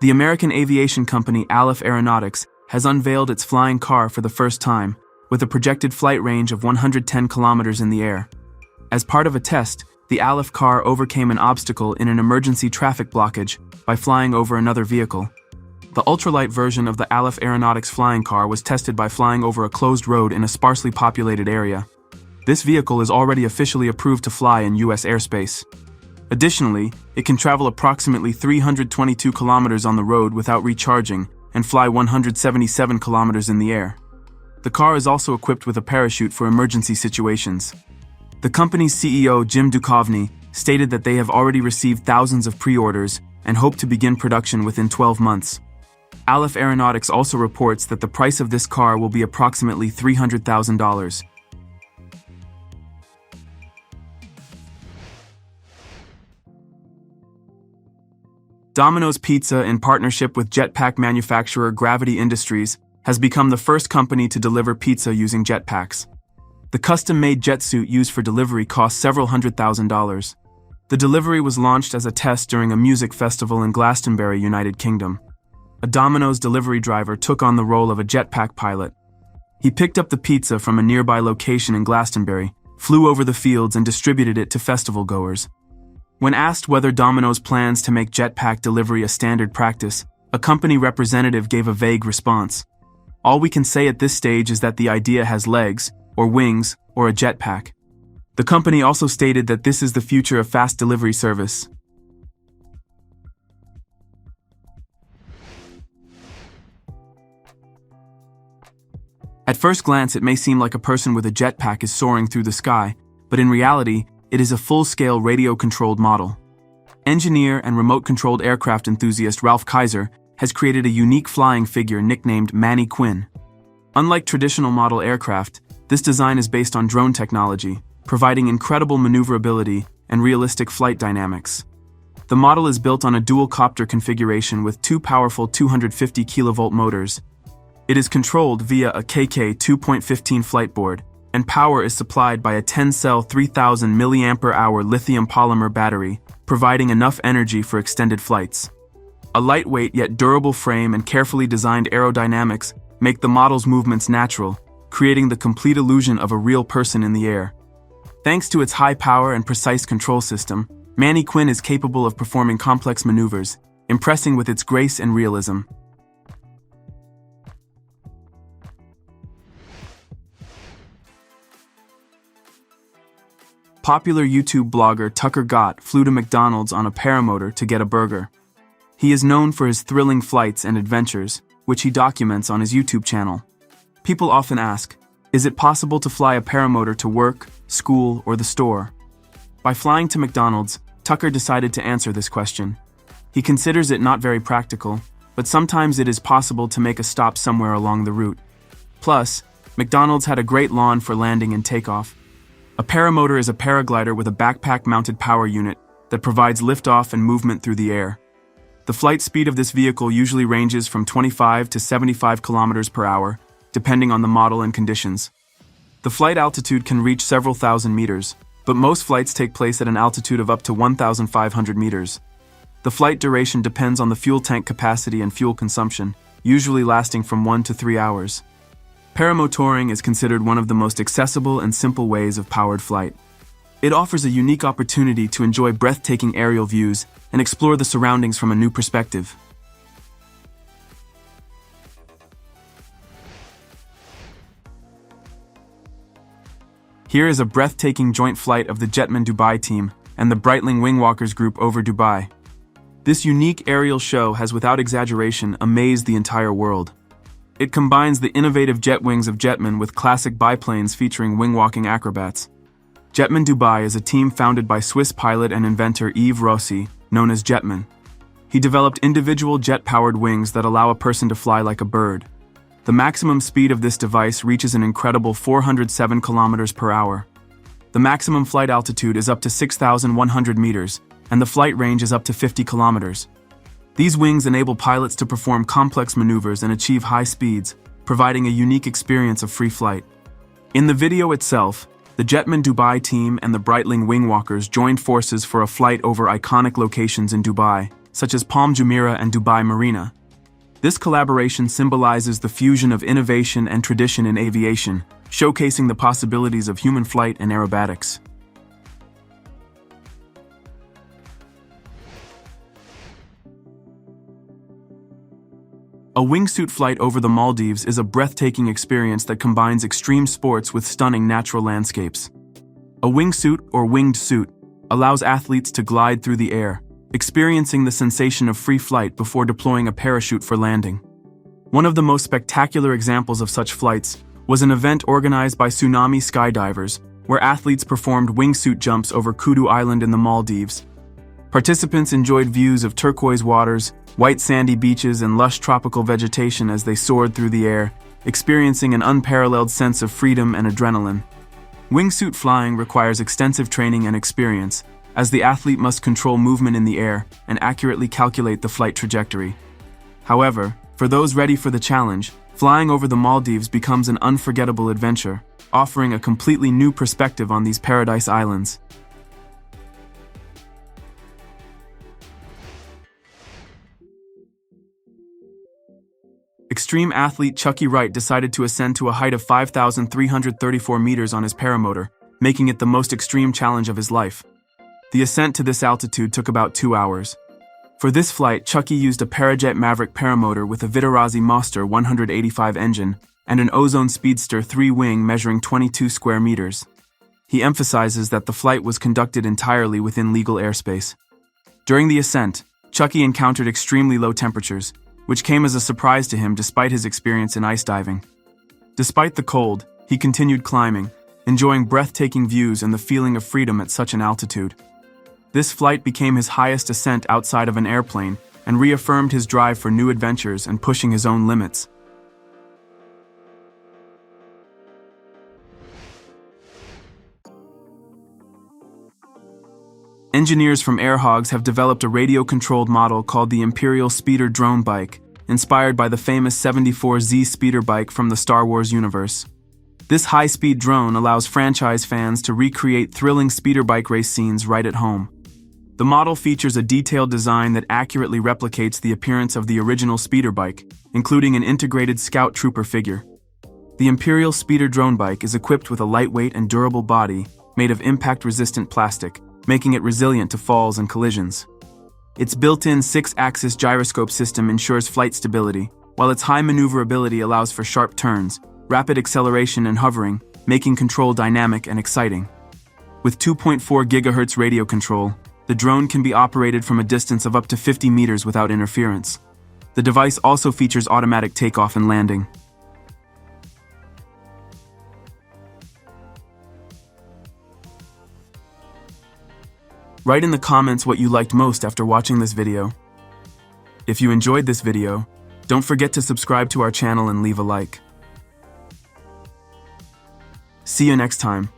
The American aviation company Aleph Aeronautics has unveiled its flying car for the first time, with a projected flight range of 110 kilometers in the air. As part of a test, the Aleph car overcame an obstacle in an emergency traffic blockage by flying over another vehicle. The ultralight version of the Aleph Aeronautics flying car was tested by flying over a closed road in a sparsely populated area. This vehicle is already officially approved to fly in U.S. airspace. Additionally, it can travel approximately 322 kilometers on the road without recharging and fly 177 kilometers in the air. The car is also equipped with a parachute for emergency situations. The company's CEO, Jim Duchovny, stated that they have already received thousands of pre-orders and hope to begin production within 12 months. Aleph Aeronautics also reports that the price of this car will be approximately $300,000. Domino's Pizza, in partnership with Jetpack manufacturer Gravity Industries, has become the first company to deliver pizza using jetpacks. The custom-made jet suit used for delivery cost several $100,000. The delivery was launched as a test during a music festival in Glastonbury, United Kingdom. A Domino's delivery driver took on the role of a jetpack pilot. He picked up the pizza from a nearby location in Glastonbury, flew over the fields and distributed it to festival goers. When asked whether Domino's plans to make jetpack delivery a standard practice, a company representative gave a vague response. All we can say at this stage is that the idea has legs, or wings, or a jetpack. The company also stated that this is the future of fast delivery service. At first glance, it may seem like a person with a jetpack is soaring through the sky, but in reality, it is a full-scale radio-controlled model. Engineer and remote-controlled aircraft enthusiast Ralph Kaiser has created a unique flying figure nicknamed Manny Quinn. Unlike traditional model aircraft, this design is based on drone technology, providing incredible maneuverability and realistic flight dynamics. The model is built on a dual-copter configuration with two powerful 250 kV motors. It is controlled via a KK 2.15 flight board, and power is supplied by a 10-cell 3000 mAh lithium polymer battery, providing enough energy for extended flights. A lightweight yet durable frame and carefully designed aerodynamics make the model's movements natural, creating the complete illusion of a real person in the air. Thanks to its high power and precise control system, Manny Quinn is capable of performing complex maneuvers, impressing with its grace and realism. Popular YouTube blogger Tucker Gott flew to McDonald's on a Paramotor to get a burger. He is known for his thrilling flights and adventures, which he documents on his YouTube channel. People often ask, is it possible to fly a Paramotor to work, school, or the store? By flying to McDonald's, Tucker decided to answer this question. He considers it not very practical, but sometimes it is possible to make a stop somewhere along the route. Plus, McDonald's had a great lawn for landing and takeoff. A paramotor is a paraglider with a backpack-mounted power unit that provides liftoff and movement through the air. The flight speed of this vehicle usually ranges from 25 to 75 kilometers per hour, depending on the model and conditions. The flight altitude can reach several thousand meters, but most flights take place at an altitude of up to 1,500 meters. The flight duration depends on the fuel tank capacity and fuel consumption, usually lasting from 1 to 3 hours. Paramotoring is considered one of the most accessible and simple ways of powered flight. It offers a unique opportunity to enjoy breathtaking aerial views and explore the surroundings from a new perspective. Here is a breathtaking joint flight of the Jetman Dubai team and the Breitling Wingwalkers group over Dubai. This unique aerial show has, without exaggeration, amazed the entire world. It combines the innovative jet wings of Jetman with classic biplanes featuring wing-walking acrobats. Jetman Dubai is a team founded by Swiss pilot and inventor Yves Rossi, known as Jetman. He developed individual jet-powered wings that allow a person to fly like a bird. The maximum speed of this device reaches an incredible 407 kilometers per hour. The maximum flight altitude is up to 6,100 meters, and the flight range is up to 50 kilometers. These wings enable pilots to perform complex maneuvers and achieve high speeds, providing a unique experience of free flight. In the video itself, the Jetman Dubai team and the Breitling Wingwalkers joined forces for a flight over iconic locations in Dubai, such as Palm Jumeirah and Dubai Marina. This collaboration symbolizes the fusion of innovation and tradition in aviation, showcasing the possibilities of human flight and aerobatics. A wingsuit flight over the Maldives is a breathtaking experience that combines extreme sports with stunning natural landscapes. A wingsuit, or winged suit, allows athletes to glide through the air, experiencing the sensation of free flight before deploying a parachute for landing. One of the most spectacular examples of such flights was an event organized by Tsunami Skydivers, where athletes performed wingsuit jumps over Kudu Island in the Maldives. Participants enjoyed views of turquoise waters, white sandy beaches, and lush tropical vegetation as they soared through the air, experiencing an unparalleled sense of freedom and adrenaline. Wingsuit flying requires extensive training and experience, as the athlete must control movement in the air and accurately calculate the flight trajectory. However, for those ready for the challenge, flying over the Maldives becomes an unforgettable adventure, offering a completely new perspective on these paradise islands. Extreme athlete Chucky Wright decided to ascend to a height of 5,334 meters on his paramotor, making it the most extreme challenge of his life. The ascent to this altitude took about 2 hours. For this flight, Chucky used a Parajet Maverick paramotor with a Vitarazi Monster 185 engine and an Ozone Speedster 3-wing measuring 22 square meters. He emphasizes that the flight was conducted entirely within legal airspace. During the ascent, Chucky encountered extremely low temperatures, which came as a surprise to him despite his experience in ice diving. Despite the cold, he continued climbing, enjoying breathtaking views and the feeling of freedom at such an altitude. This flight became his highest ascent outside of an airplane and reaffirmed his drive for new adventures and pushing his own limits. Engineers from Airhogs have developed a radio-controlled model called the Imperial Speeder drone bike, inspired by the famous 74Z speeder bike from the Star Wars universe. This high-speed drone allows franchise fans to recreate thrilling speeder bike race scenes right at home. The model features a detailed design that accurately replicates the appearance of the original speeder bike, including an integrated Scout Trooper figure. The Imperial Speeder drone bike is equipped with a lightweight and durable body made of impact-resistant plastic, making it resilient to falls and collisions. Its built-in 6-axis gyroscope system ensures flight stability, while its high maneuverability allows for sharp turns, rapid acceleration and hovering, making control dynamic and exciting. With 2.4 GHz radio control, the drone can be operated from a distance of up to 50 meters without interference. The device also features automatic takeoff and landing. Write in the comments what you liked most after watching this video. If you enjoyed this video, don't forget to subscribe to our channel and leave a like. See you next time.